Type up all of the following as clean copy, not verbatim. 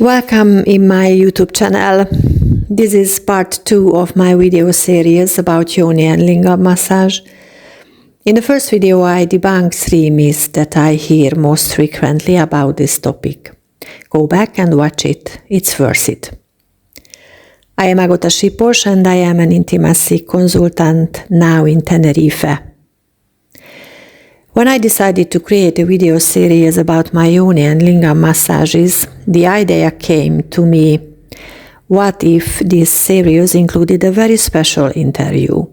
Welcome in my YouTube channel. This is part 2 of my video series about Yoni and Lingam massage. In the first video I debunked 3 myths that I hear most frequently about this topic. Go back and watch it, it's worth it. I am Agota Sipos and I am an intimacy consultant now in Tenerife. When I decided to create a video series about my Yoni and Lingam massages, the idea came to me, what if this series included a very special interview?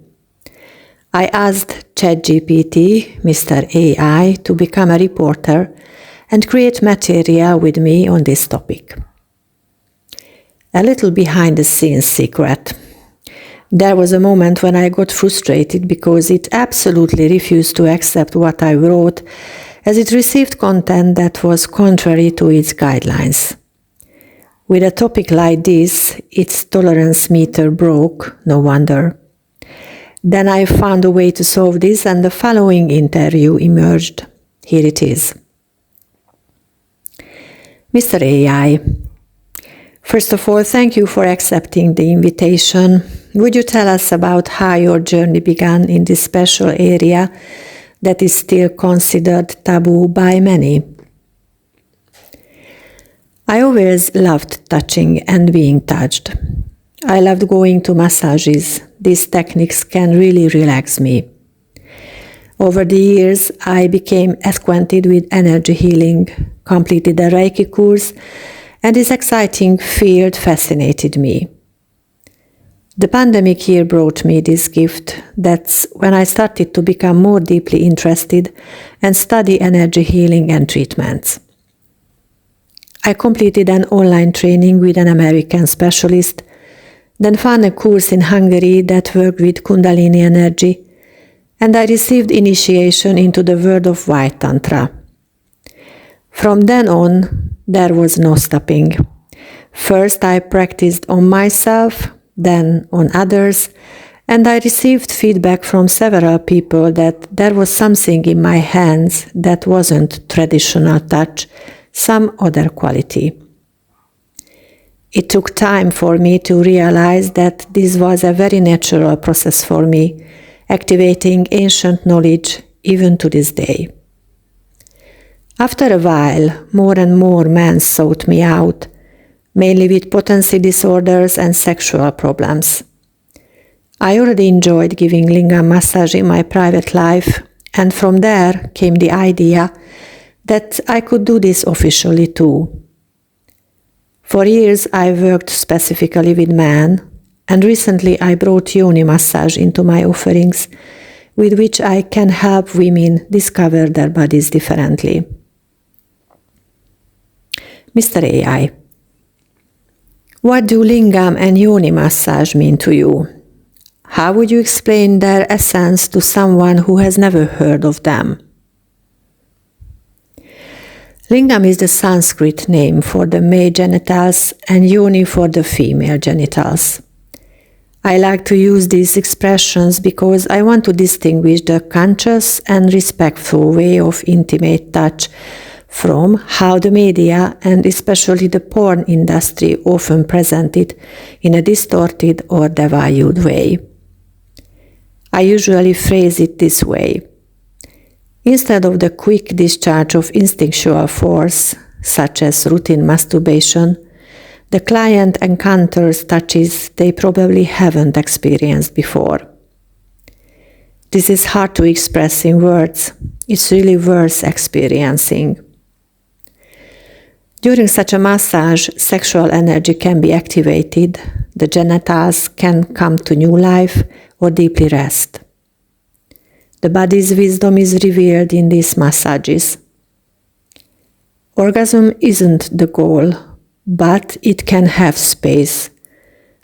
I asked ChatGPT, Mr. AI, to become a reporter and create material with me on this topic. A little behind the scenes secret. There was a moment when I got frustrated because it absolutely refused to accept what I wrote, as it received content that was contrary to its guidelines. With a topic like this, its tolerance meter broke, no wonder. Then I found a way to solve this and the following interview emerged. Here it is. Mr. AI, first of all, thank you for accepting the invitation. Would you tell us about how your journey began in this special area that is still considered taboo by many? I always loved touching and being touched. I loved going to massages. These techniques can really relax me. Over the years, I became acquainted with energy healing, completed a Reiki course, and this exciting field fascinated me. The pandemic year brought me this gift. That's when I started to become more deeply interested and study energy healing and treatments. I completed an online training with an American specialist, then found a course in Hungary that worked with Kundalini energy, and I received initiation into the world of White Tantra. From then on, there was no stopping. First, I practiced on myself, then on others, and I received feedback from several people that there was something in my hands that wasn't traditional touch, some other quality. It took time for me to realize that this was a very natural process for me, activating ancient knowledge even to this day. After a while, more and more men sought me out, mainly with potency disorders and sexual problems. I already enjoyed giving Lingam massage in my private life, and from there came the idea that I could do this officially too. For years I worked specifically with men, and recently I brought Yoni massage into my offerings, with which I can help women discover their bodies differently. Mr. AI, what do Lingam and Yoni massage mean to you? How would you explain their essence to someone who has never heard of them? Lingam is the Sanskrit name for the male genitals and Yoni for the female genitals. I like to use these expressions because I want to distinguish the conscious and respectful way of intimate touch from how the media and especially the porn industry often present it in a distorted or devalued way. I usually phrase it this way. Instead of the quick discharge of instinctual force, such as routine masturbation, the client encounters touches they probably haven't experienced before. This is hard to express in words. It's really worth experiencing. During such a massage, sexual energy can be activated, the genitals can come to new life or deeply rest. The body's wisdom is revealed in these massages. Orgasm isn't the goal, but it can have space.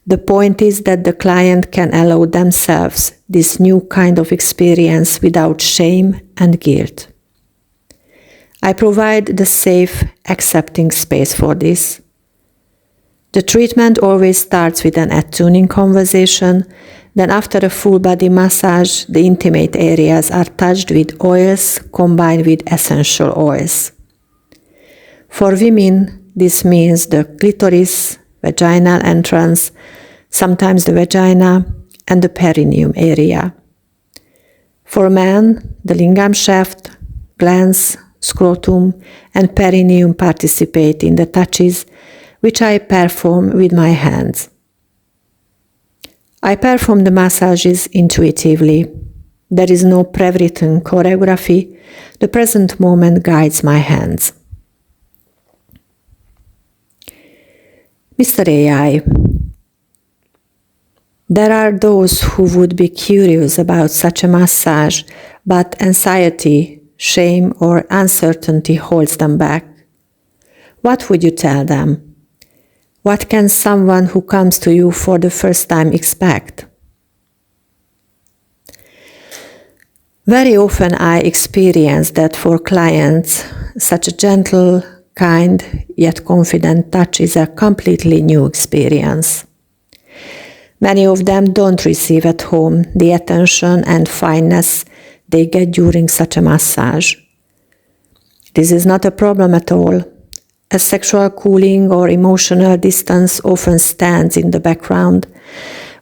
The point is that the client can allow themselves this new kind of experience without shame and guilt. I provide the safe, accepting space for this. The treatment always starts with an attuning conversation. Then after a full body massage, the intimate areas are touched with oils combined with essential oils. For women, This means the clitoris, vaginal entrance, sometimes the vagina, and the perineum area. For men, the lingam shaft, glans, scrotum, and perineum participate in the touches which I perform with my hands. I perform the massages intuitively. There is no pre-written choreography. The present moment guides my hands. Mr. AI, there are those who would be curious about such a massage, but anxiety, shame, or uncertainty holds them back. What would you tell them? What can someone who comes to you for the first time expect? Very often I experience that for clients, such a gentle, kind, yet confident touch is a completely new experience. Many of them don't receive at home the attention and fineness they get during such a massage. This is not a problem at all. A sexual cooling or emotional distance often stands in the background,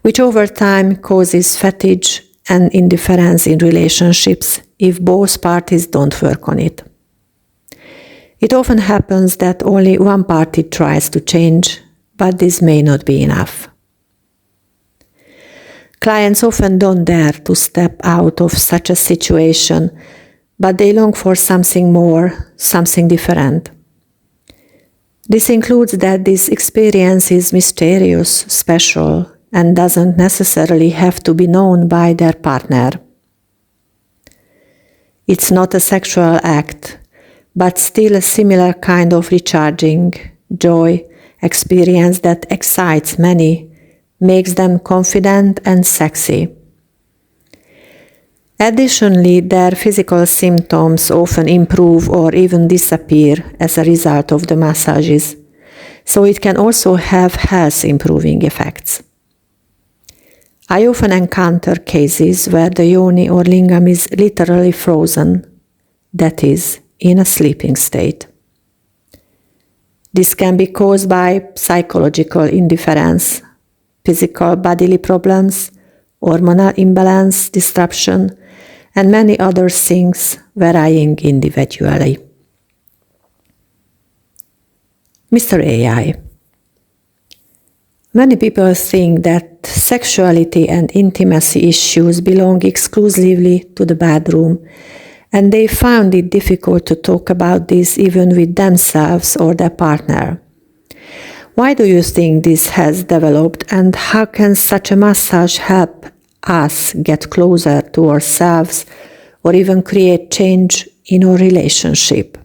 which over time causes fatigue and indifference in relationships if both parties don't work on it. It often happens that only one party tries to change, but this may not be enough. Clients often don't dare to step out of such a situation, but they long for something more, something different. This includes that this experience is mysterious, special, and doesn't necessarily have to be known by their partner. It's not a sexual act, but still a similar kind of recharging, joy, experience that excites many, makes them confident and sexy. Additionally, their physical symptoms often improve or even disappear as a result of the massages, so it can also have health-improving effects. I often encounter cases where the yoni or lingam is literally frozen, that is, in a sleeping state. This can be caused by psychological indifference, physical bodily problems, hormonal imbalance, disruption, and many other things varying individually. Mr. AI, many people think that sexuality and intimacy issues belong exclusively to the bedroom, and they found it difficult to talk about this even with themselves or their partner. Why do you think this has developed, and how can such a massage help us get closer to ourselves or even create change in our relationship?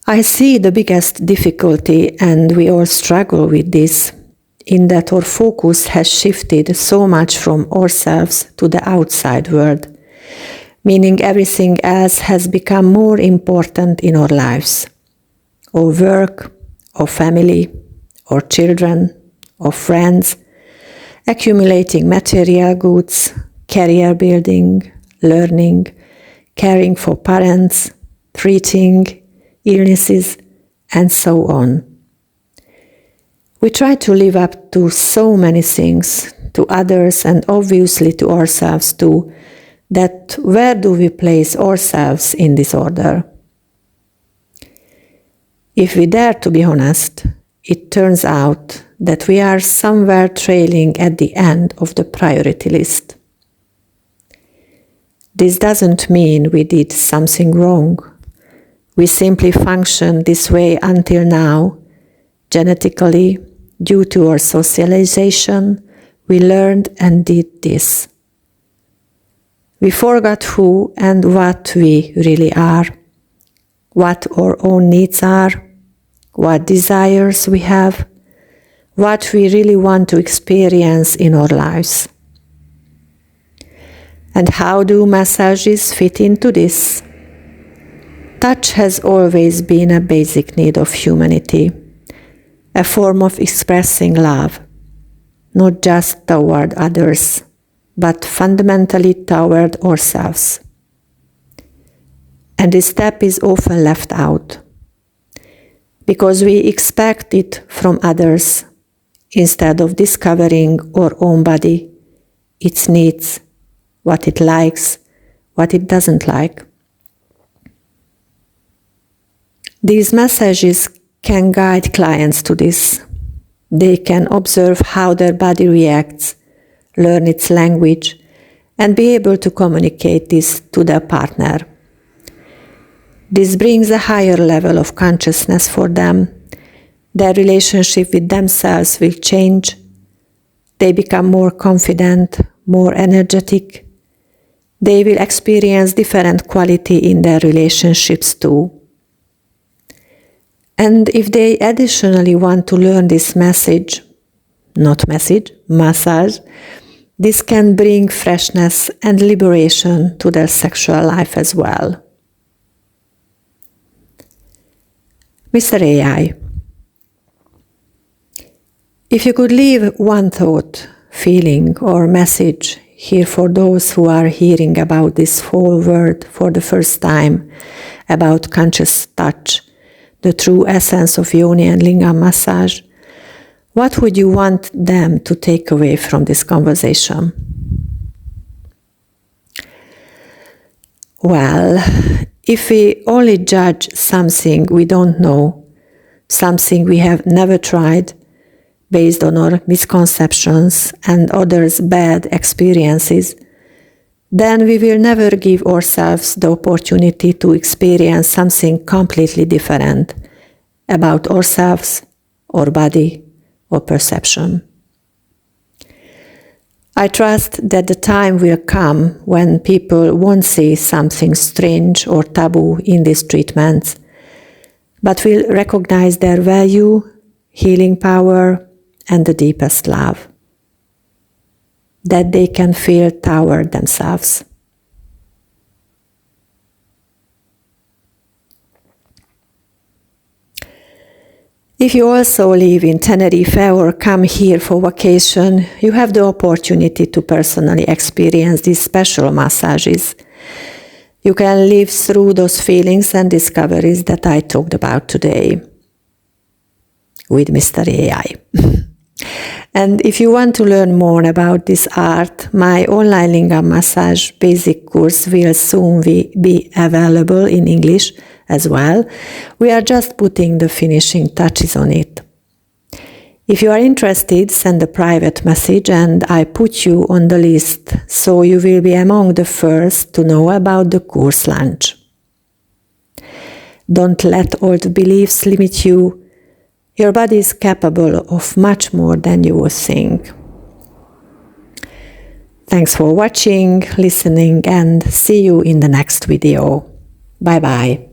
I see the biggest difficulty, and we all struggle with this, in that our focus has shifted so much from ourselves to the outside world, meaning everything else has become more important in our lives. Our work, our family, our children, our friends, accumulating material goods, career building, learning, caring for parents, treating illnesses, and so on. We try to live up to so many things, to others and obviously to ourselves too, that where do we place ourselves in this order? If we dare to be honest, it turns out that we are somewhere trailing at the end of the priority list. This doesn't mean we did something wrong. We simply functioned this way until now, genetically, due to our socialization. We learned and did this. We forgot who and what we really are, what our own needs are, what desires we have, what we really want to experience in our lives. And how do massages fit into this? Touch has always been a basic need of humanity, a form of expressing love, not just toward others, but fundamentally toward ourselves. And this step is often left out because we expect it from others instead of discovering our own body, its needs, what it likes, what it doesn't like. These messages can guide clients to this. They can observe how their body reacts, learn its language, and be able to communicate this to their partner. This brings a higher level of consciousness for them. Their relationship with themselves will change. They become more confident, more energetic. They will experience different quality in their relationships too. And if they additionally want to learn this massage, this can bring freshness and liberation to their sexual life as well. Mr. AI, if you could leave one thought, feeling, or message here for those who are hearing about this whole word for the first time, about conscious touch, the true essence of Yoni and Lingam massage, what would you want them to take away from this conversation? Well, if we only judge something we don't know, something we have never tried, based on our misconceptions and others' bad experiences, then we will never give ourselves the opportunity to experience something completely different about ourselves, our body, or perception. I trust that the time will come when people won't see something strange or taboo in these treatments, but will recognize their value, healing power, and the deepest love that they can feel toward themselves. If you also live in Tenerife or come here for vacation, you have the opportunity to personally experience these special massages. You can live through those feelings and discoveries that I talked about today with Mr. AI. And if you want to learn more about this art, my online Lingam massage basic course will soon be available in English as well. We are just putting the finishing touches on it. If you are interested, send a private message and I put you on the list so you will be among the first to know about the course launch. Don't let old beliefs limit you. Your body is capable of much more than you would think. Thanks for watching, listening, and see you in the next video. Bye-bye.